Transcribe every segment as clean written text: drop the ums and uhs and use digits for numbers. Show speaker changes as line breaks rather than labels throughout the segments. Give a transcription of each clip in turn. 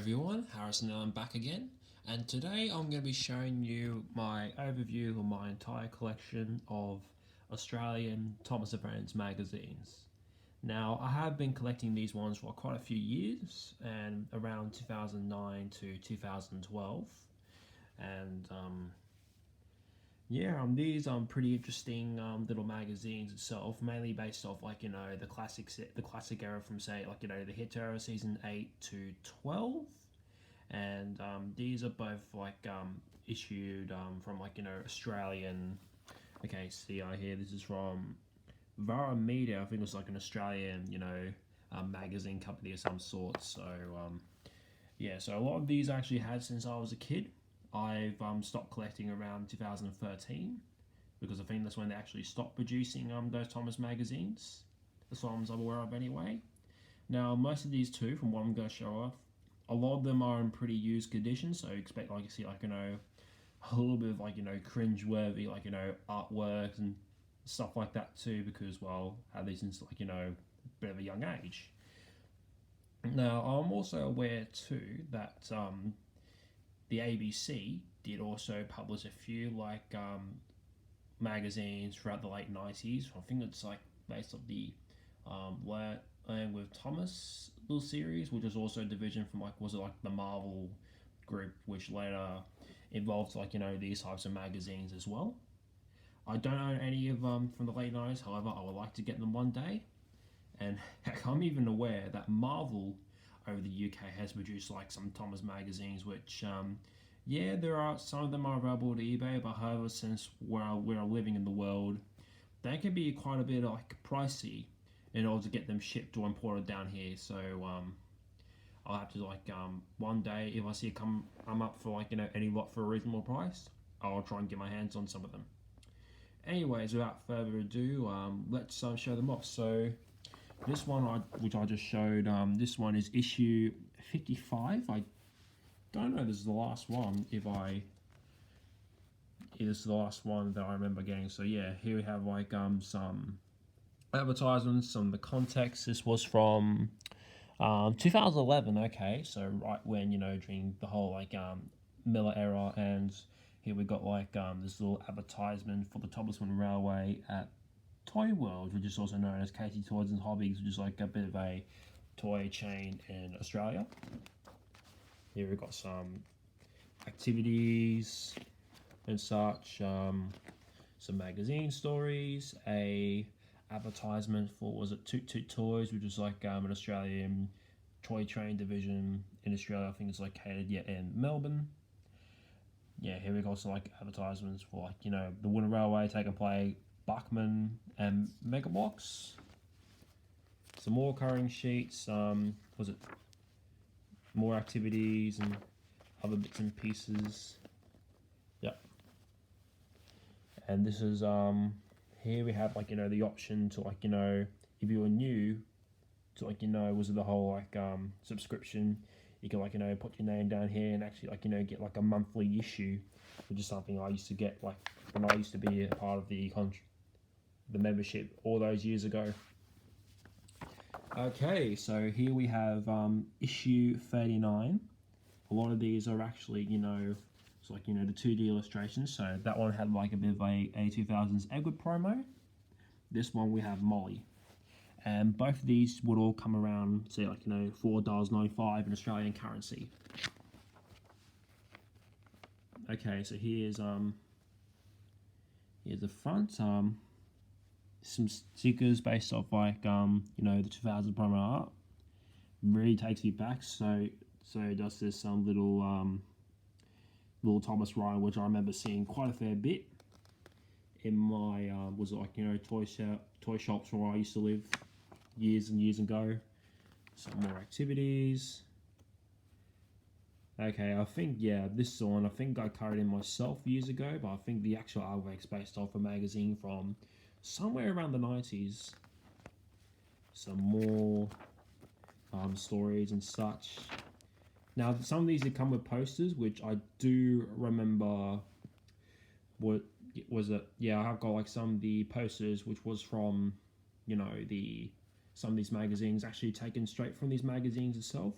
everyone, Harrison and I'm back again, and today I'm going to be showing you my overview of my entire collection of Australian Thomas & Friends magazines. Now, I have been collecting these ones for quite a few years, and around 2009 to 2012, and these pretty interesting little magazines itself, mainly based off the classic era from say the Hit era season 8 to 12, and these are both issued from Australian. Okay, see here this is from Vara Media. I think it was like an Australian magazine company of some sort. So so a lot of these I actually had since I was a kid. I've stopped collecting around 2013 because I think that's when they actually stopped producing those Thomas magazines, as far as I'm aware of anyway. Now, most of these two, from what I'm going to show off, a lot of them are in pretty used condition, so expect you see a little bit of cringe-worthy artwork and stuff like that too, because I had these since a bit of a young age. Now, I'm also aware too that the ABC did also publish a few magazines throughout the late 90s. I think it's based on the Learning with Thomas little series, which was also a division from the Marvel group, which later involved these types of magazines as well. I don't own any of them from the late 90s, however, I would like to get them one day. And heck, I'm even aware that Marvel over the UK has produced some Thomas magazines, which there are some of them are available to eBay, but however, since we're living in the world, they can be quite a bit pricey in order to get them shipped or imported down here. So I'll have to one day, if I see it come up for any lot for a reasonable price, I'll try and get my hands on some of them. Anyways, without further ado, let's show them off. So this one, which I just showed, this one is issue 55. I don't know if this is the last one. If this is the last one that I remember getting. So yeah, here we have some advertisements, some of the context. This was from 2011. Okay, so right when during the whole Miller era, and here we got this little advertisement for the Thomasman Railway at Toy World, which is also known as Casey Toys and Hobbies, which is a bit of a toy chain in Australia. Here we've got some activities and such, some magazine stories, a advertisement for, was it Toot Toot Toys, which is an Australian toy train division in Australia. I think it's located in Melbourne. Yeah, here we got some advertisements for the Winter Railway, Take and Play, Buckman and Megabox. Some more coloring sheets. Was it more activities and other bits and pieces? Yep. And this is here we have the option to if you were new to was it the whole subscription, you can put your name down here and actually get a monthly issue, which is something I used to get when I used to be a part of the membership all those years ago. Okay, so here we have issue 39. A lot of these are actually it's the 2D illustrations. So that one had a bit of a 2000s Edward promo. This one we have Molly, and both of these would all come around say $4.95 in Australian currency. Okay, so here's the front, some stickers based off the 2000 promo art. Really takes me back. So it does this little Thomas Ryan, which I remember seeing quite a fair bit in my toy shops where I used to live years and years ago. Some more activities. Okay, I think this is the one I think I carried in myself years ago, but I think the actual artwork's based off a magazine from somewhere around the 90s. Some more stories and such. Now, some of these have come with posters, which I do remember. What was it? Yeah, I have got some of the posters, which was from, some of these magazines, actually taken straight from these magazines itself.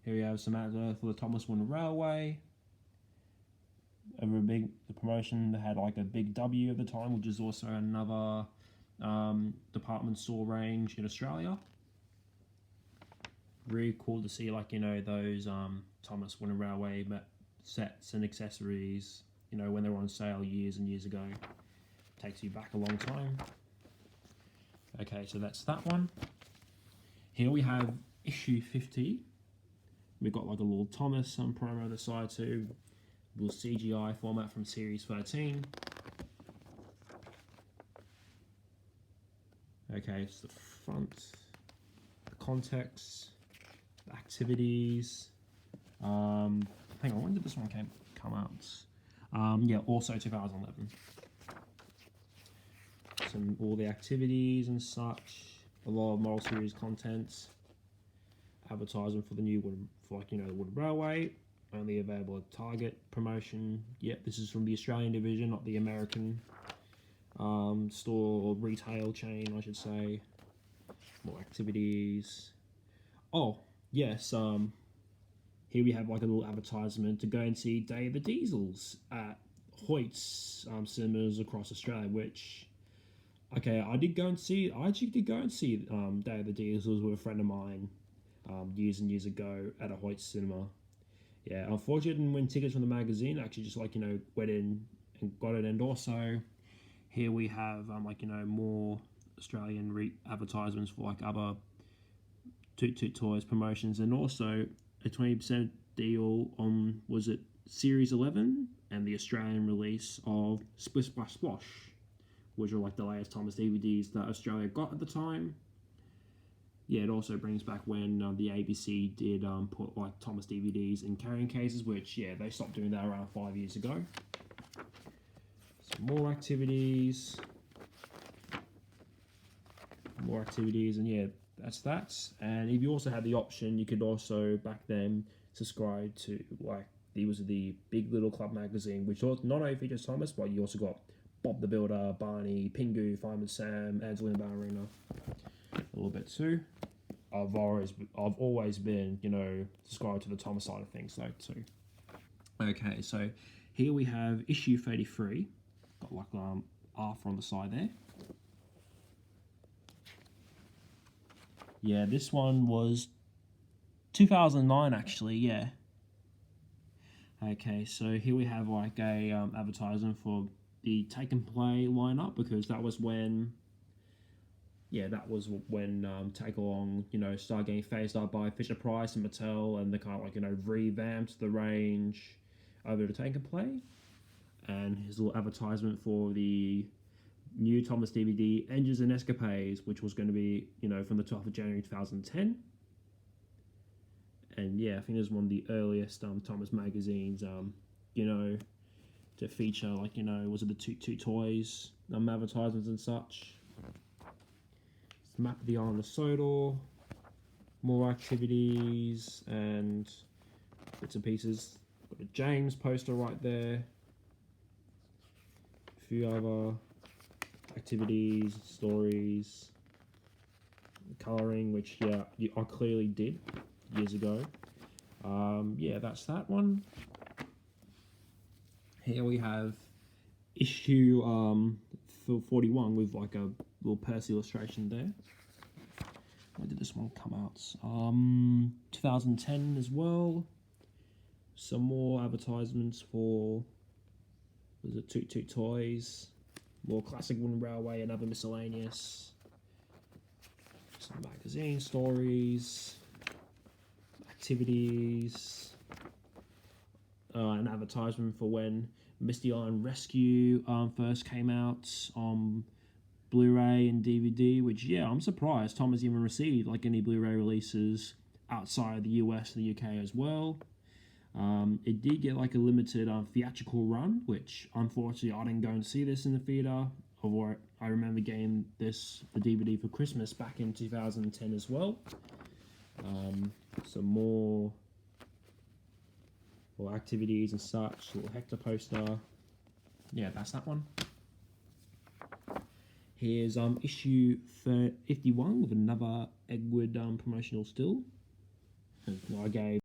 Here we have some ads for the Thomas Wooden Railway. Over the promotion, they had like a Big W at the time, which is also another department store range in Australia. Really cool to see, like, you know, those Thomas Wooden Railway sets and accessories, you know, when they were on sale years and years ago. Takes you back a long time. Okay, so that's that one. Here we have issue 50. We've got like a little Thomas promo on the side too. Little CGI format from Series 13. Okay, it's the front, the context, the activities. Hang on, when did this one come out? Yeah, also 2011. All the activities and such. A lot of model series content. Advertisement for the new Wooden, the Wooden Railway. Only available at Target promotion. Yep, this is from the Australian division, not the American store or retail chain, I should say. More activities. Oh, yes. Here we have like a little advertisement to go and see Day of the Diesels at Hoyt's cinemas across Australia, which, okay, I actually did go and see Day of the Diesels with a friend of mine years and years ago at a Hoyt's cinema. Yeah, unfortunately, I didn't win tickets from the magazine. I actually just went in and got it. And also, here we have more Australian advertisements for like other Toot Toot Toys promotions, and also a 20% deal on, was it Series 11 and the Australian release of Splish Splash Splosh, which are like the latest Thomas DVDs that Australia got at the time. Yeah, it also brings back when the ABC did put like Thomas DVDs in carrying cases, which, yeah, they stopped doing that around 5 years ago. Some more activities. And yeah, that's that. And if you also had the option, you could also back then subscribe to like the Big Little Club magazine, which not only features Thomas, but you also got Bob the Builder, Barney, Pingu, Fireman Sam, Angelina Ballerina, a little bit too. I've always been, subscribed to the Thomas side of things though too. Okay, so here we have issue 33. Got like Arthur on the side there. Yeah, this one was 2009 actually, yeah. Okay, so here we have like a advertisement for the Take and Play lineup, because that was when Take Along, started getting phased out by Fisher Price and Mattel, and they kind of revamped the range over to Take and Play. And his little advertisement for the new Thomas DVD, Engines and Escapades, which was going to be, from the 12th of January 2010. And yeah, I think it was one of the earliest Thomas magazines, to feature, was it the Toot Toot Toys advertisements and such. Map of the Island of Sodor, more activities and bits and pieces. Got a James poster right there. A few other activities, stories, colouring, which I clearly did years ago. Yeah, that's that one. Here we have issue 41 with like a little Percy illustration there. When did this one come out? 2010 as well. Some more advertisements for, was it Toot Toot Toys? More Classic Wooden Railway and other miscellaneous. Some magazine stories, activities, an advertisement for when Misty Island Rescue first came out on Blu-ray and DVD, which, yeah, I'm surprised Tom has even received like any Blu-ray releases outside the US and the UK as well. It did get like a limited theatrical run, which unfortunately I didn't go and see this in the theater. Although I remember getting the DVD for Christmas back in 2010 as well. Some more activities and such. Little Hector poster. Yeah, that's that one. Here's issue 51 with another Edward promotional still. I gave